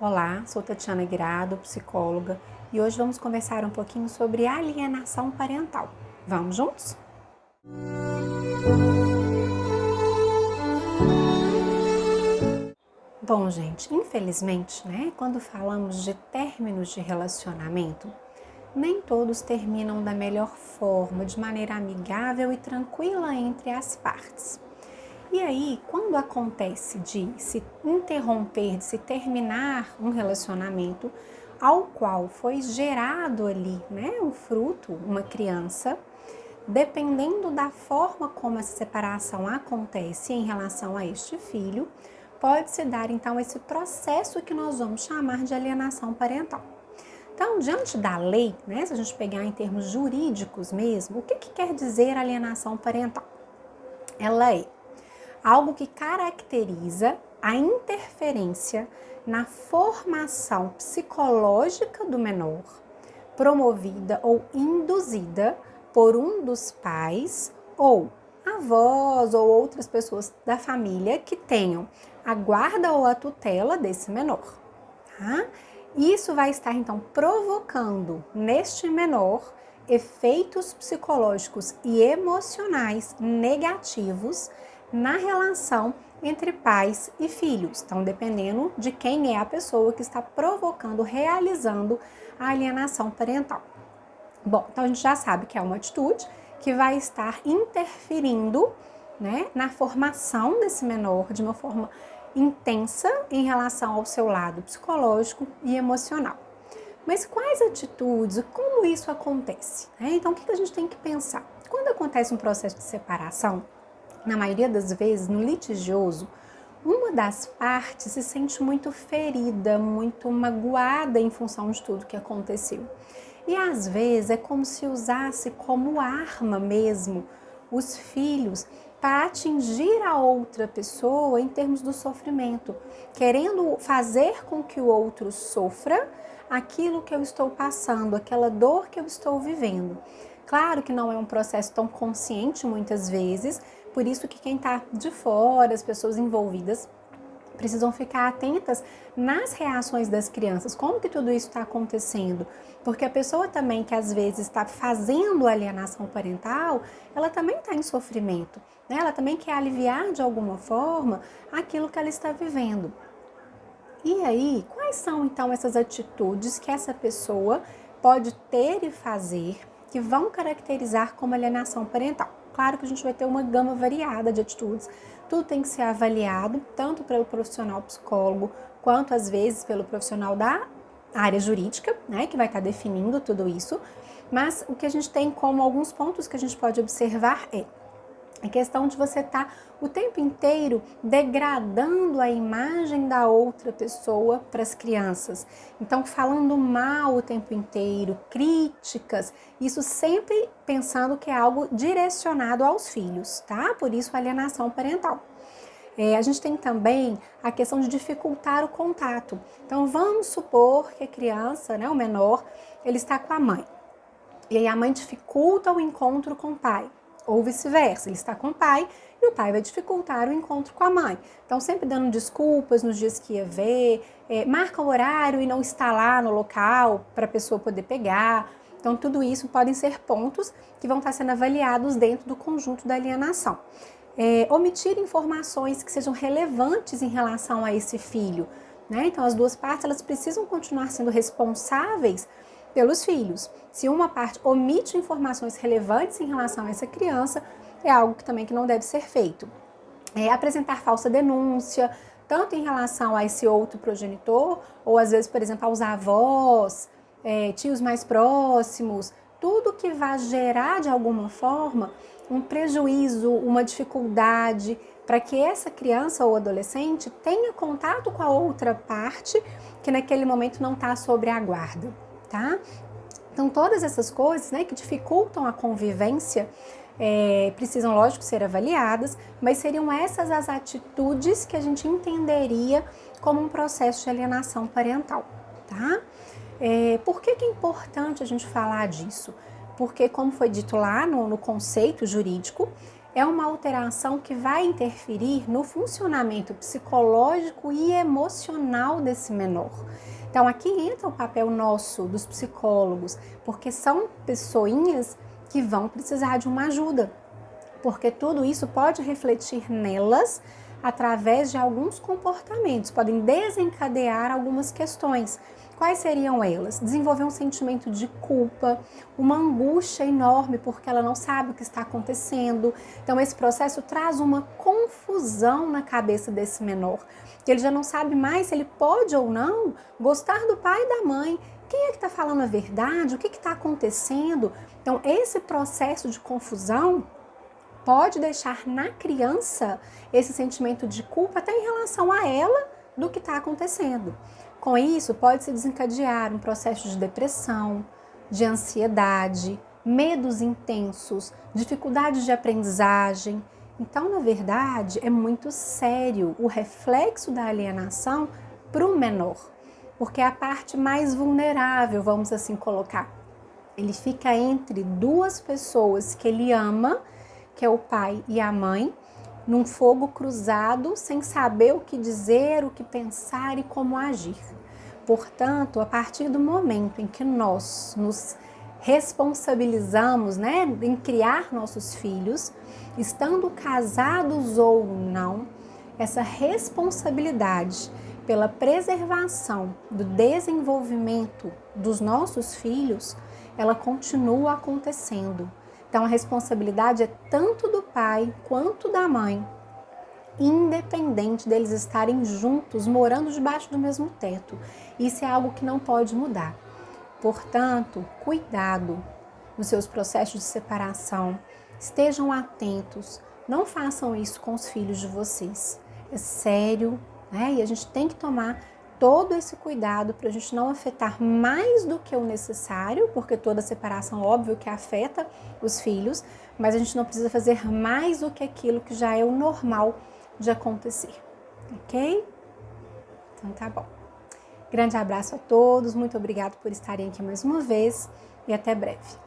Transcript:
Olá, sou Tatiana Guirado, psicóloga, e hoje vamos conversar um pouquinho sobre alienação parental. Vamos juntos? Bom, gente, infelizmente, quando falamos de términos de relacionamento, nem todos terminam da melhor forma, de maneira amigável e tranquila entre as partes. E aí, quando acontece de se interromper, de se terminar um relacionamento ao qual foi gerado ali, um fruto, uma criança, dependendo da forma como essa separação acontece em relação a este filho, pode-se dar então esse processo que nós vamos chamar de alienação parental. Então, diante da lei, se a gente pegar em termos jurídicos mesmo, o que quer dizer alienação parental? Ela é algo que caracteriza a interferência na formação psicológica do menor, promovida ou induzida por um dos pais ou avós ou outras pessoas da família que tenham a guarda ou a tutela desse menor. Tá? Isso vai estar então provocando neste menor efeitos psicológicos e emocionais negativos na relação entre pais e filhos. Então, dependendo de quem é a pessoa que está provocando, realizando a alienação parental. Bom, então a gente já sabe que é uma atitude que vai estar interferindo, na formação desse menor de uma forma intensa em relação ao seu lado psicológico e emocional. Mas quais atitudes, como isso acontece? Então, o que a gente tem que pensar? Quando acontece um processo de separação, na maioria das vezes, no litigioso, uma das partes se sente muito ferida, muito magoada em função de tudo que aconteceu. E às vezes é como se usasse como arma mesmo os filhos para atingir a outra pessoa em termos do sofrimento, querendo fazer com que o outro sofra aquilo que eu estou passando, aquela dor que eu estou vivendo. Claro que não é um processo tão consciente muitas vezes, por isso que quem está de fora, as pessoas envolvidas, precisam ficar atentas nas reações das crianças, como que tudo isso está acontecendo, porque a pessoa também que às vezes está fazendo alienação parental, ela também está em sofrimento, ela também quer aliviar de alguma forma aquilo que ela está vivendo. E aí, quais são então essas atitudes que essa pessoa pode ter e fazer que vão caracterizar como alienação parental? Claro que a gente vai ter uma gama variada de atitudes, tudo tem que ser avaliado, tanto pelo profissional psicólogo, quanto às vezes pelo profissional da área jurídica, que vai estar definindo tudo isso. Mas o que a gente tem como alguns pontos que a gente pode observar é a questão de você estar o tempo inteiro degradando a imagem da outra pessoa para as crianças. Então, falando mal o tempo inteiro, críticas, isso sempre pensando que é algo direcionado aos filhos, tá? Por isso, alienação parental. A gente tem também a questão de dificultar o contato. Então, vamos supor que a criança, o menor, ele está com a mãe. E aí a mãe dificulta o encontro com o pai. Ou vice-versa, ele está com o pai e o pai vai dificultar o encontro com a mãe. Então, sempre dando desculpas nos dias que ia ver, marca o horário e não está lá no local para a pessoa poder pegar. Então, tudo isso podem ser pontos que vão estar sendo avaliados dentro do conjunto da alienação. Omitir informações que sejam relevantes em relação a esse filho. Então, as duas partes elas precisam continuar sendo responsáveis pelos filhos. Se uma parte omite informações relevantes em relação a essa criança, é algo que também que não deve ser feito. Apresentar falsa denúncia, tanto em relação a esse outro progenitor, ou às vezes, por exemplo, aos avós, tios mais próximos, tudo que vai gerar de alguma forma um prejuízo, uma dificuldade, para que essa criança ou adolescente tenha contato com a outra parte que naquele momento não está sob a guarda. Tá? Então, todas essas coisas que dificultam a convivência precisam, lógico, ser avaliadas, mas seriam essas as atitudes que a gente entenderia como um processo de alienação parental. Tá? Por que é importante a gente falar disso? Porque, como foi dito lá no conceito jurídico, é uma alteração que vai interferir no funcionamento psicológico e emocional desse menor. Então aqui entra o papel nosso, dos psicólogos, porque são pessoinhas que vão precisar de uma ajuda, porque tudo isso pode refletir nelas através de alguns comportamentos, podem desencadear algumas questões. Quais seriam elas? Desenvolver um sentimento de culpa, uma angústia enorme porque ela não sabe o que está acontecendo. Então esse processo traz uma confusão na cabeça desse menor, que ele já não sabe mais se ele pode ou não gostar do pai e da mãe. Quem é que está falando a verdade? O que está acontecendo? Então esse processo de confusão pode deixar na criança esse sentimento de culpa até em relação a ela do que está acontecendo. Com isso, pode se desencadear um processo de depressão, de ansiedade, medos intensos, dificuldades de aprendizagem. Então, na verdade, é muito sério o reflexo da alienação para o menor, porque é a parte mais vulnerável, vamos assim colocar. Ele fica entre duas pessoas que ele ama, que é o pai e a mãe, num fogo cruzado, sem saber o que dizer, o que pensar e como agir. Portanto, a partir do momento em que nós nos responsabilizamos, em criar nossos filhos, estando casados ou não, essa responsabilidade pela preservação do desenvolvimento dos nossos filhos, ela continua acontecendo. Então, a responsabilidade é tanto do pai quanto da mãe, independente deles estarem juntos, morando debaixo do mesmo teto. Isso é algo que não pode mudar. Portanto, cuidado nos seus processos de separação, estejam atentos, não façam isso com os filhos de vocês. É sério, E a gente tem que tomar todo esse cuidado para a gente não afetar mais do que o necessário, porque toda separação, óbvio que afeta os filhos, mas a gente não precisa fazer mais do que aquilo que já é o normal de acontecer, ok? Então tá bom. Grande abraço a todos, muito obrigado por estarem aqui mais uma vez e até breve.